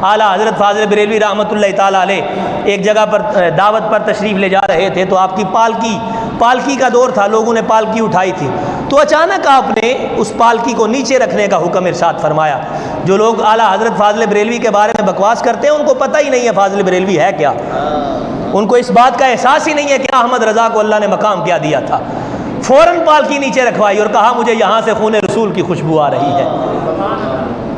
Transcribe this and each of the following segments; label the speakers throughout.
Speaker 1: اعلیٰ حضرت فاضل بریلوی رحمۃ اللہ تعالیٰ علیہ ایک جگہ پر دعوت پر تشریف لے جا رہے تھے، تو آپ کی پالکی کا دور تھا، لوگوں نے پالکی اٹھائی تھی، تو اچانک آپ نے اس پالکی کو نیچے رکھنے کا حکم ارشاد فرمایا۔ جو لوگ اعلیٰ حضرت فاضل بریلوی کے بارے میں بکواس کرتے ہیں ان کو پتہ ہی نہیں ہے فاضل بریلوی ہے کیا، ان کو اس بات کا احساس ہی نہیں ہے کہ احمد رضا کو اللہ نے مقام کیا دیا تھا۔ فوراً پالکی نیچے رکھوائی اور کہا مجھے یہاں سے خون رسول کی خوشبو آ رہی ہے۔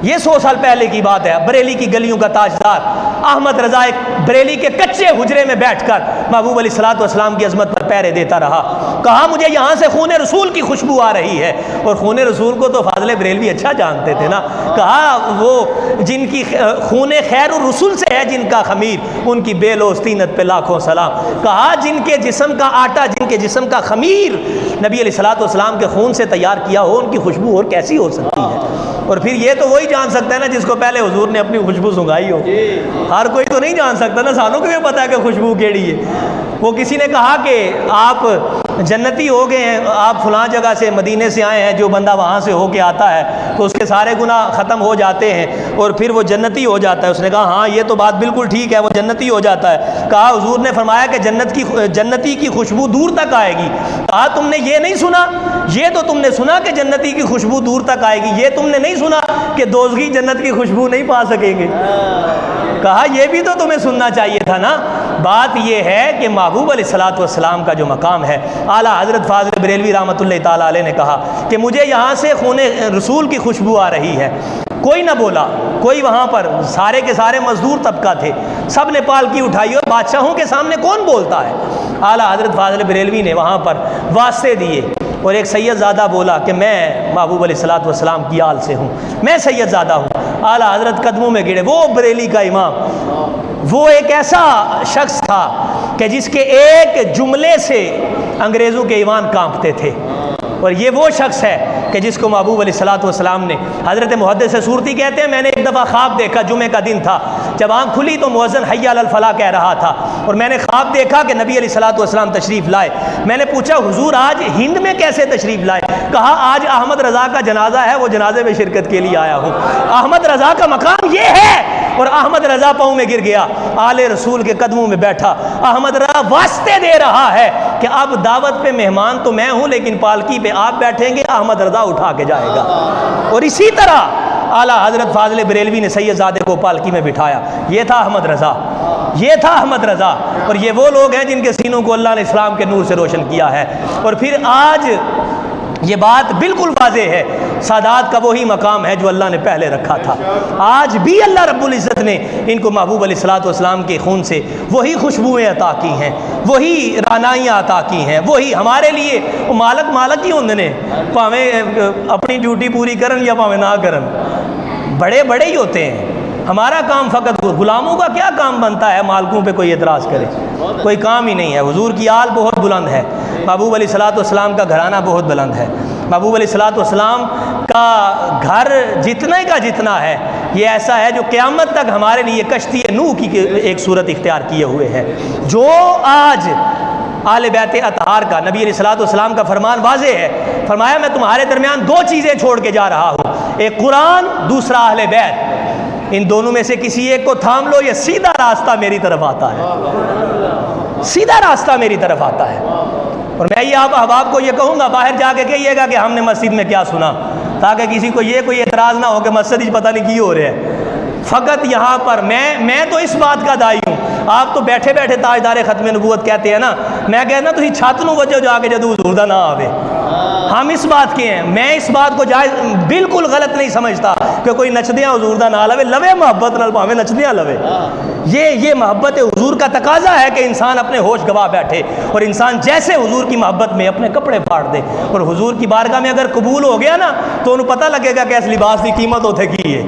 Speaker 1: یہ 100 سال پہلے کی بات ہے۔ بریلی کی گلیوں کا تاجدار احمد رضا ایک بریلی کے کچے حجرے میں بیٹھ کر محبوب علیہ الصلوۃ والسلام کی عظمت پر پہرے دیتا رہا، کہا مجھے یہاں سے خون رسول کی خوشبو آ رہی ہے۔ اور خون رسول کو تو فاضل بریلوی اچھا جانتے تھے نا، کہا وہ جن کی خون خیر الرسول سے ہے جن کا خمیر، ان کی بے لوث طینت پہ لاکھوں سلام۔ کہا جن کے جسم کا آٹا، جن کے جسم کا خمیر نبی علیہ الصلوۃ والسلام کے خون سے تیار کیا ہو، ان کی خوشبو اور کیسی ہو سکتی ہے؟ اور پھر یہ تو وہی جان سکتا ہے نا جس کو پہلے حضور نے اپنی خوشبو سنگائی ہو، ہر کوئی تو نہیں جان سکتا نا، سانوں کو بھی پتا ہے کہ خوشبو کیڑی ہے۔ وہ کسی نے کہا کہ آپ جنتی ہو گئے ہیں، آپ فلاں جگہ سے مدینے سے آئے ہیں، جو بندہ وہاں سے ہو کے آتا ہے تو اس کے سارے گناہ ختم ہو جاتے ہیں اور پھر وہ جنتی ہو جاتا ہے۔ اس نے کہا ہاں یہ تو بات بالکل ٹھیک ہے، وہ جنتی ہو جاتا ہے۔ کہا حضور نے فرمایا کہ جنتی کی خوشبو دور تک آئے گی۔ کہا تم نے یہ نہیں سنا، یہ تو تم نے سنا کہ جنتی کی خوشبو دور تک آئے گی، یہ تم نے نہیں سنا کہ دوزخی جنت کی خوشبو نہیں پا سکیں گے۔ کہا یہ بھی تو تمہیں سننا چاہیے تھا نا۔ بات یہ ہے کہ محبوب علیہ الصلوۃ والسلام کا جو مقام ہے، اعلیٰ حضرت فاضل بریلوی رحمۃ اللہ تعالیٰ علیہ نے کہا کہ مجھے یہاں سے خون رسول کی خوشبو آ رہی ہے۔ کوئی نہ بولا، کوئی وہاں پر سارے کے سارے مزدور طبقہ تھے، سب نے پالکی اٹھائی اور بادشاہوں کے سامنے کون بولتا ہے؟ اعلیٰ حضرت فاضل بریلوی نے وہاں پر واسطے دیے اور ایک سید زادہ بولا کہ میں محبوب علیہ الصلوۃ والسلام کی آل سے ہوں، میں سید زادہ ہوں۔ اعلیٰ حضرت قدموں میں گرے۔ وہ بریلی کا امام، وہ ایک ایسا شخص تھا کہ جس کے ایک جملے سے انگریزوں کے ایوان کانپتے تھے، اور یہ وہ شخص ہے کہ جس کو محبوب علیہ الصلوۃ والسلام نے، حضرت محدث صورتی کہتے ہیں میں نے ایک دفعہ خواب دیکھا، جمعے کا دن تھا، جب آنکھ کھلی تو مؤذن حی علی الفلاح کہہ رہا تھا اور میں نے خواب دیکھا کہ نبی علیہ الصلوۃ والسلام تشریف لائے۔ میں نے پوچھا حضور آج ہند میں کیسے تشریف لائے؟ کہا آج احمد رضا کا جنازہ ہے، وہ جنازے میں شرکت کے لیے آیا ہوں۔ احمد رضا کا مقام یہ ہے، اور احمد رضا پاؤں میں گر گیا، آل رسول کے قدموں میں بیٹھا۔ احمد رضا واسطے دے رہا ہے کہ اب دعوت پہ مہمان تو میں ہوں لیکن پالکی پہ آپ بیٹھیں گے، احمد رضا اٹھا کے جائے گا۔ اور اسی طرح اعلیٰ حضرت فاضل بریلوی نے سید زادے کو پالکی میں بٹھایا۔ یہ تھا احمد رضا، یہ تھا احمد رضا، اور یہ وہ لوگ ہیں جن کے سینوں کو اللہ نے اسلام کے نور سے روشن کیا ہے۔ اور پھر آج یہ بات بالکل واضح ہے، سادات کا وہی مقام ہے جو اللہ نے پہلے رکھا تھا۔ آج بھی اللہ رب العزت نے ان کو محبوب علیہ الصلوۃ والسلام کے خون سے وہی خوشبوئیں عطا کی ہیں، وہی رعنائیاں عطا کی ہیں، وہی ہمارے لیے مالک ہی ہوندے نے، پاویں اپنی ڈیوٹی پوری کرن یا پاویں نہ کرن، بڑے بڑے ہی ہوتے ہیں۔ ہمارا کام فقط، غلاموں کا کیا کام بنتا ہے مالکوں پہ کوئی اعتراض کرے؟ کوئی کام ہی نہیں ہے۔ حضور کی آل بہت بلند ہے، محبوب علیہ الصلوۃ والسلام کا گھرانہ بہت بلند ہے، محبوب علیہ الصلوۃ والسلام کا گھر جتنے کا جتنا ہے یہ ایسا ہے جو قیامت تک ہمارے لیے کشتی نوح کی ایک صورت اختیار کیے ہوئے ہے۔ جو آج آل بیت اطہار کا، نبی علیہ الصلوۃ والسلام کا فرمان واضح ہے، فرمایا میں تمہارے درمیان دو چیزیں چھوڑ کے جا رہا ہوں، ایک قرآن، دوسرا اہل بیت، ان دونوں میں سے کسی ایک کو تھام لو، یہ سیدھا راستہ میری طرف آتا ہے، سیدھا راستہ میری طرف آتا ہے۔ اور میں یہ آپ احباب کو یہ کہوں گا، باہر جا کے کہیے گا کہ ہم نے مسجد میں کیا سنا، تاکہ کسی کو یہ کوئی اعتراض نہ ہو کہ مسجد ہی پتہ نہیں کی ہو رہے ہیں۔ فقط یہاں پر میں تو اس بات کا دائی ہوں، آپ تو بیٹھے بیٹھے تاجدار ختم نبوت کہتے ہیں نا، میں کہنا تھی چھت نو وجہ جا کے جدو حضور دا نہ آوے۔ ہم اس بات کے ہیں، میں اس بات کو جائز بالکل غلط نہیں سمجھتا کہ کوئی نچدیاں حضور دا نہ لوے، لوے محبت نال پاویں نچدیاں لوے۔ یہ محبت حضور کا تقاضا ہے کہ انسان اپنے ہوش گوا بیٹھے، اور انسان جیسے حضور کی محبت میں اپنے کپڑے پھاڑ دے، اور حضور کی بارگاہ میں اگر قبول ہو گیا نا تو انہوں پتہ لگے گا کہ اس لباس کی قیمت ہوتے کی ہے۔